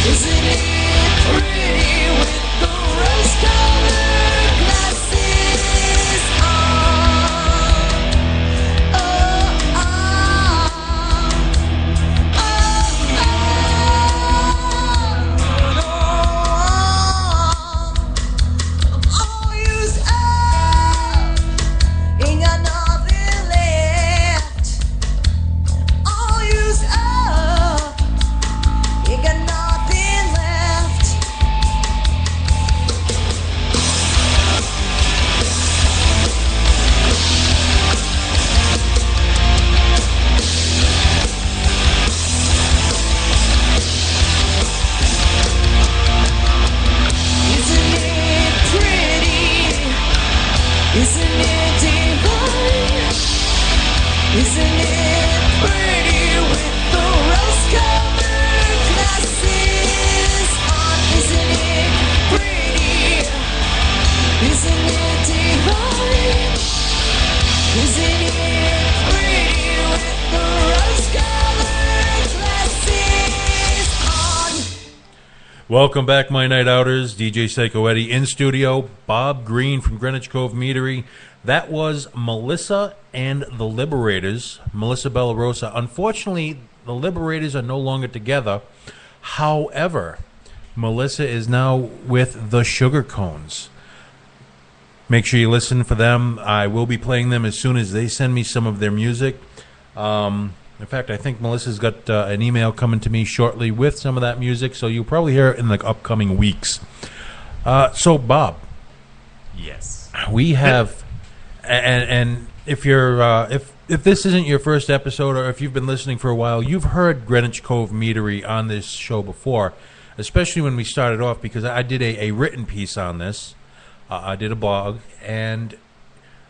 Isn't it pretty with the rose-colored glasses on? Oh, oh, all used up, ain't got nothing left. All used up, ain't got nothing left. Isn't it pretty? Isn't it divine? Isn't it pretty with the rose-colored glasses on? Isn't it pretty? Isn't it divine? Isn't it pretty with the rose-colored glasses on? Welcome back, my night outers. DJ Psycho Eddie in studio. Bob Green from Greenwich Cove Meadery. That was Melissa and the Liberators, Melissa Bellarosa. Unfortunately, the Liberators are no longer together. However, Melissa is now with the Sugar Cones. Make sure you listen for them. I will be playing them as soon as they send me some of their music. In fact, I think Melissa's got an email coming to me shortly with some of that music, so you'll probably hear it in the upcoming weeks. So, Bob, Yes. we have, and if you're if this isn't your first episode, or if you've been listening for a while, you've heard Greenwich Cove Meadery on this show before, especially when we started off, because I did a written piece on this. I did a blog, and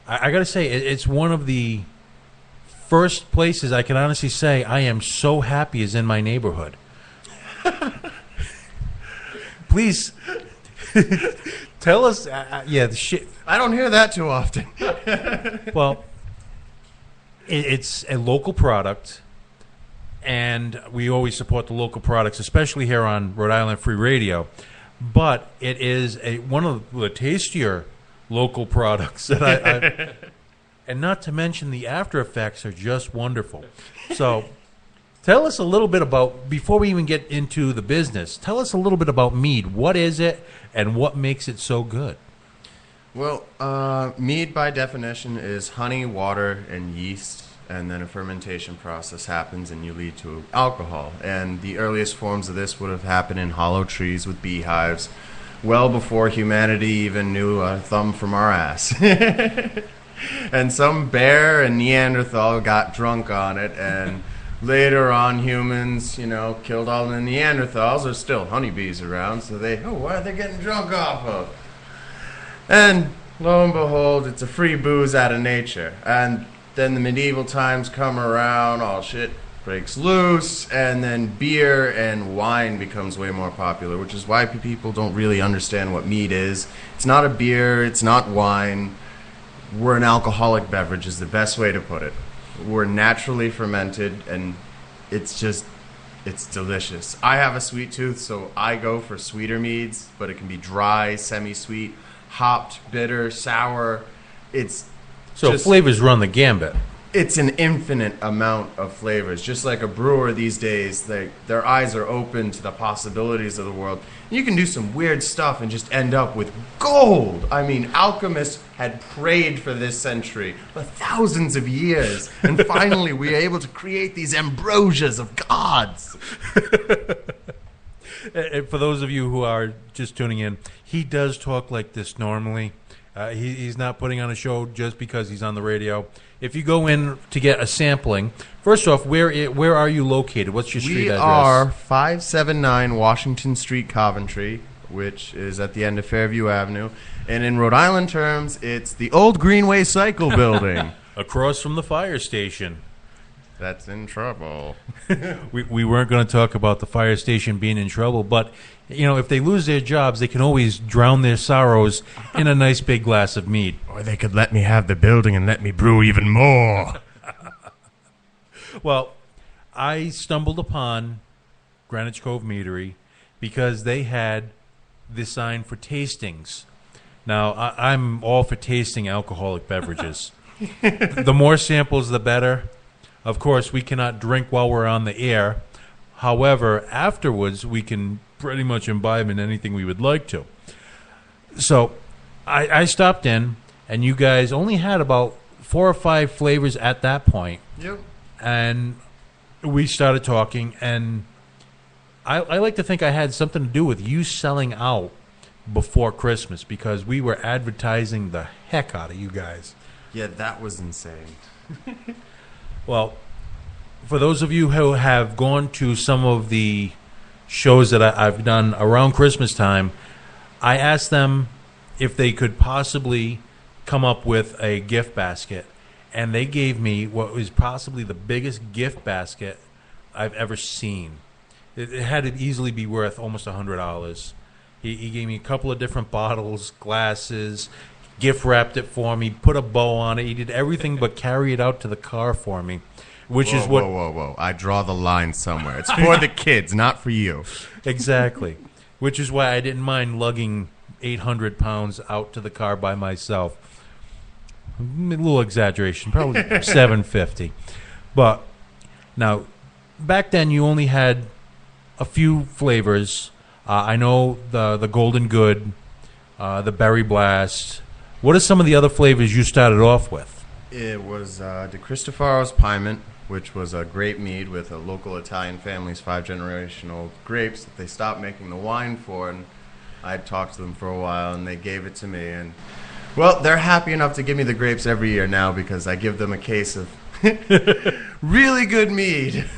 I got to say, it's one of the first places I can honestly say I am so happy is in my neighborhood. Please tell us. The shit. I don't hear that too often. Well, it's a local product, and we always support the local products, especially here on Rhode Island Free Radio. But it is one of the tastier local products that I and not to mention the after effects are just wonderful. So tell us a little bit about, before we even get into the business, tell us a little bit about mead. What is it, and what makes it so good? Well, mead by definition is honey, water, and yeast, and then a fermentation process happens and you lead to alcohol. And the earliest forms of this would have happened in hollow trees with beehives, well before humanity even knew a thumb from our ass. And some bear and Neanderthal got drunk on it, and later on humans, killed all the Neanderthals. There's still honeybees around, so what are they getting drunk off of? And lo and behold, it's a free booze out of nature. And then the medieval times come around, all shit breaks loose, and then beer and wine becomes way more popular, which is why people don't really understand what mead is. It's not a beer, it's not wine. We're an alcoholic beverage is the best way to put it. We're naturally fermented, and it's delicious. I have a sweet tooth, so I go for sweeter meads, but it can be dry, semi-sweet, hopped, bitter, sour. So flavors run the gambit. It's an infinite amount of flavors. Just like a brewer these days, their eyes are open to the possibilities of the world. You can do some weird stuff and just end up with gold. I mean, alchemists had prayed for this century for thousands of years, and finally we are able to create these ambrosias of gods. And for those of you who are just tuning in, he does talk like this normally. He's not putting on a show just because he's on the radio. If you go in to get a sampling, first off, where are you located? What's your street address? We are 579 Washington Street, Coventry, which is at the end of Fairview Avenue. And in Rhode Island terms, it's the old Greenway Cycle Building. Across from the fire station. That's in trouble. We weren't going to talk about the fire station being in trouble, but if they lose their jobs, they can always drown their sorrows in a nice big glass of mead. Or they could let me have the building and let me brew even more. Well, I stumbled upon Greenwich Cove Meadery, because they had the sign for tastings. Now, I'm all for tasting alcoholic beverages. The more samples, the better. Of course, we cannot drink while we're on the air. However, afterwards, we can pretty much imbibe in anything we would like to. So I stopped in, and you guys only had about 4 or 5 flavors at that point. Yep. And we started talking, and I like to think I had something to do with you selling out before Christmas, because we were advertising the heck out of you guys. Yeah, that was insane. Well, for those of you who have gone to some of the shows that I've done around Christmas time, I asked them if they could possibly come up with a gift basket, and they gave me what was possibly the biggest gift basket I've ever seen. It had to easily be worth almost $100. He gave me a couple of different bottles, glasses, gift wrapped it for me, put a bow on it. He did everything but carry it out to the car for me, which is what... Whoa. I draw the line somewhere. It's for the kids, not for you. Exactly. Which is why I didn't mind lugging 800 pounds out to the car by myself. A little exaggeration, probably 750. But now, back then you only had a few flavors. I know the Golden Good, the Berry Blast. What are some of the other flavors you started off with? It was De Cristofaro's Pyment, which was a grape mead with a local Italian family's 5-generational grapes that they stopped making the wine for, and I had talked to them for a while, and they gave it to me. And well, they're happy enough to give me the grapes every year now because I give them a case of really good mead,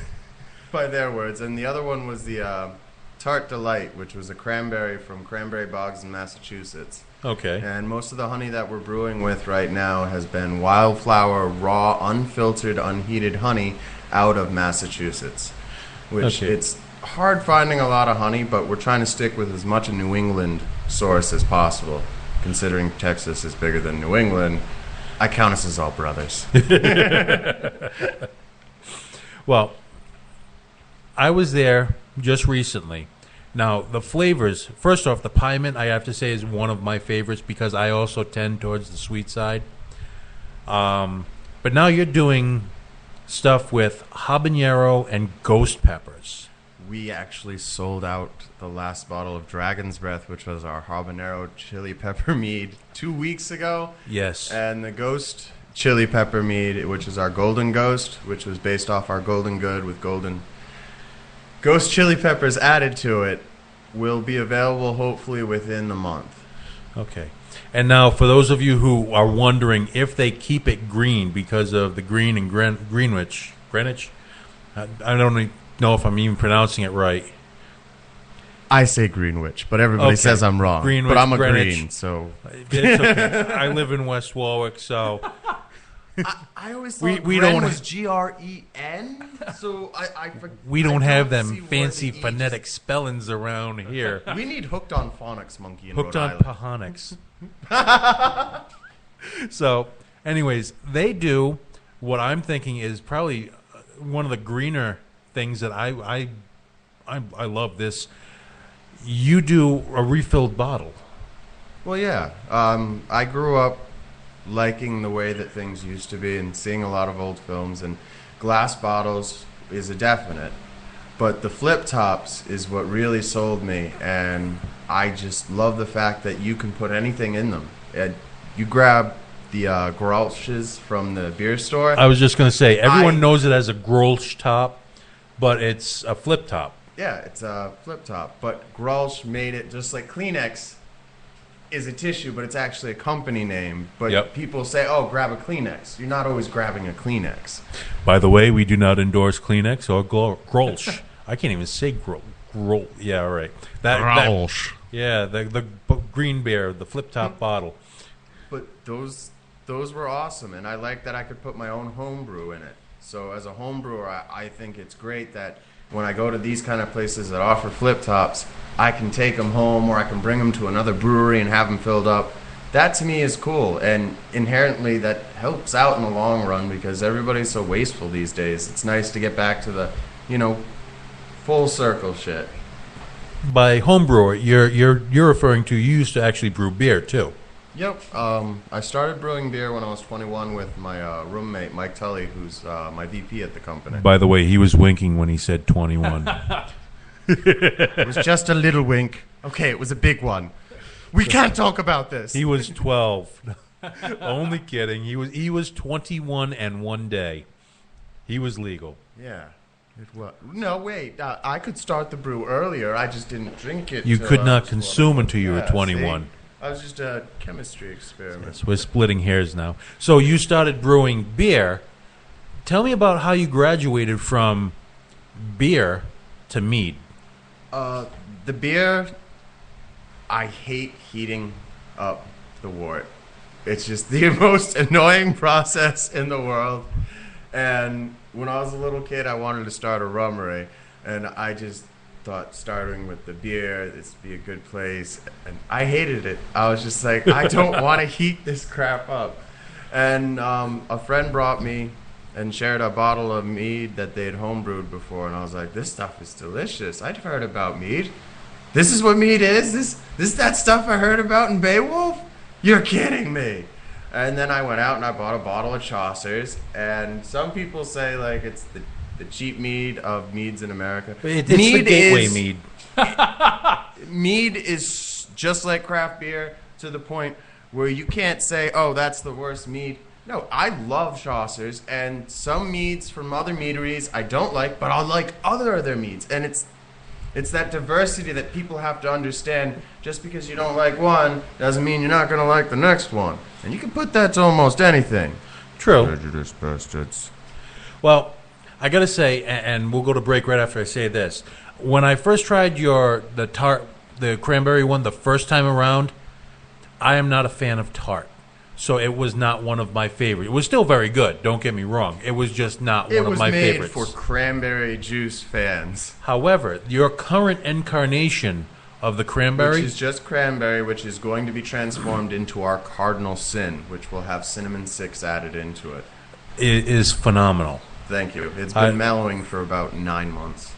by their words. And the other one was the Tart Delight, which was a cranberry from Cranberry Bogs in Massachusetts. Okay. And most of the honey that we're brewing with right now has been wildflower, raw, unfiltered, unheated honey out of Massachusetts. Which it's hard finding a lot of honey, but we're trying to stick with as much a New England source as possible. Considering Texas is bigger than New England, I count us as all brothers. Well, I was there just recently. Now, the flavors, first off, the Pyment, I have to say, is one of my favorites because I also tend towards the sweet side. But now you're doing stuff with habanero and ghost peppers. We actually sold out the last bottle of Dragon's Breath, which was our habanero chili pepper mead, 2 weeks ago. Yes. And the ghost chili pepper mead, which is our Golden Ghost, which was based off our Golden Good with golden ghost chili peppers added to it, will be available hopefully within the month. Okay. And now, for those of you who are wondering if they keep it green because of the green in Greenwich, I don't know if I'm even pronouncing it right. I say Greenwich, but everybody says I'm wrong. Greenwich, but I'm a Greenwich. green, so... It's okay. I live in West Warwick, so... I always thought we Gren don't was G-R-E-N, so I we don't have them see fancy where the phonetic spellings around here. We need Hooked on Phonics, Monkey, in Hooked Rhode on Island. Pahonics. So, anyways, they do what I'm thinking is probably one of the greener things that I love this. You do a refilled bottle. Well, yeah. I grew up liking the way that things used to be and seeing a lot of old films, and glass bottles is a definite. But the flip tops is what really sold me, and I just love the fact that you can put anything in them. And you grab the Grolsch's from the beer store. I was just going to say, everyone knows it as a Grolsch top, but it's a flip top. Yeah, it's a flip top. But Grolsch made it just like Kleenex is a tissue, but it's actually a company name. But people say, oh, grab a Kleenex. You're not always grabbing a Kleenex. By the way, we do not endorse Kleenex or Grolsch. I can't even say Grolsch. Yeah, all right. Grolsch. The green beer, the flip-top bottle. But those were awesome, and I like that I could put my own home brew in it. So as a home brewer, I think it's great that when I go to these kind of places that offer flip tops, I can take them home or I can bring them to another brewery and have them filled up. That to me is cool, and inherently that helps out in the long run because everybody's so wasteful these days. It's nice to get back to the, full circle shit. by homebrewer, you're referring to you used to actually brew beer too. Yep. I started brewing beer when I was 21 with my roommate, Mike Tully, who's my VP at the company. By the way, he was winking when he said 21. It was just a little wink. Okay, it was a big one. We can't talk about this. He was 12. Only kidding. He was 21 and one day. He was legal. Yeah. It was. No, wait. I could start the brew earlier. I just didn't drink it. You till could I not was consume 21. until you were Yeah, 21. see? I was just a chemistry experiment. So we're splitting hairs now. So you started brewing beer. Tell me about how you graduated from beer to mead. The beer, I hate heating up the wort. It's just the most annoying process in the world. And when I was a little kid, I wanted to start a rummery. And I just thought starting with the beer, this would be a good place. And I hated it. I was just like, I don't want to heat this crap up. And a friend brought me and shared a bottle of mead that they had homebrewed before. And I was like, this stuff is delicious. I'd heard about mead. This is what mead is? This that stuff I heard about in Beowulf? You're kidding me. And then I went out and I bought a bottle of Chaucer's. And some people say like it's the cheap mead of meads in America. It's the gateway mead. Mead is just like craft beer to the point where you can't say, oh, that's the worst mead. No, I love Chaucer's, and some meads from other meaderies I don't like, but I like other of their meads. And it's that diversity that people have to understand. Just because you don't like one doesn't mean you're not going to like the next one. And you can put that to almost anything. True. Prejudice bastards. Well, I got to say, and we'll go to break right after I say this. When I first tried the cranberry one the first time around, I am not a fan of tart. So it was not one of my favorites. It was still very good, don't get me wrong. It was just not one of my favorites. It was made for cranberry juice fans. However, your current incarnation of the cranberry... Which is just cranberry, which is going to be transformed into our cardinal sin, which will have cinnamon 6 added into it. It is phenomenal. Thank you. It's been mellowing for about 9 months.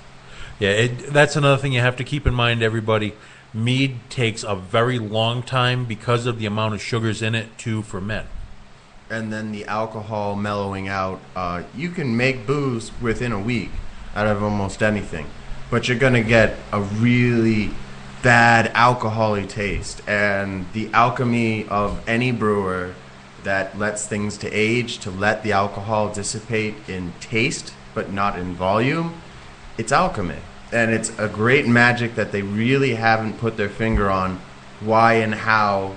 Yeah, that's another thing you have to keep in mind, everybody. Mead takes a very long time because of the amount of sugars in it to ferment. And then the alcohol mellowing out. You can make booze within a week out of almost anything, but you're going to get a really bad alcohol-y taste. And the alchemy of any brewer that lets things to age, to let the alcohol dissipate in taste but not in volume, it's alchemy. And it's a great magic that they really haven't put their finger on why and how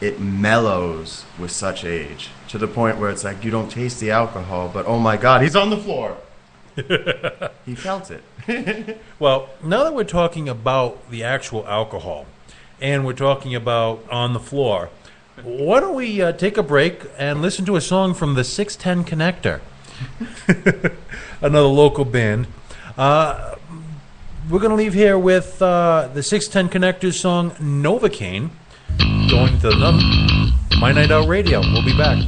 it mellows with such age. To the point where it's like, you don't taste the alcohol, but oh my God, he's on the floor. He felt it. Well, now that we're talking about the actual alcohol, and we're talking about on the floor, why don't we take a break and listen to a song from the 610 Connector, another local band. We're going to leave here with the 610 Connectors song Novocaine, going to My Night Out Radio. We'll be back.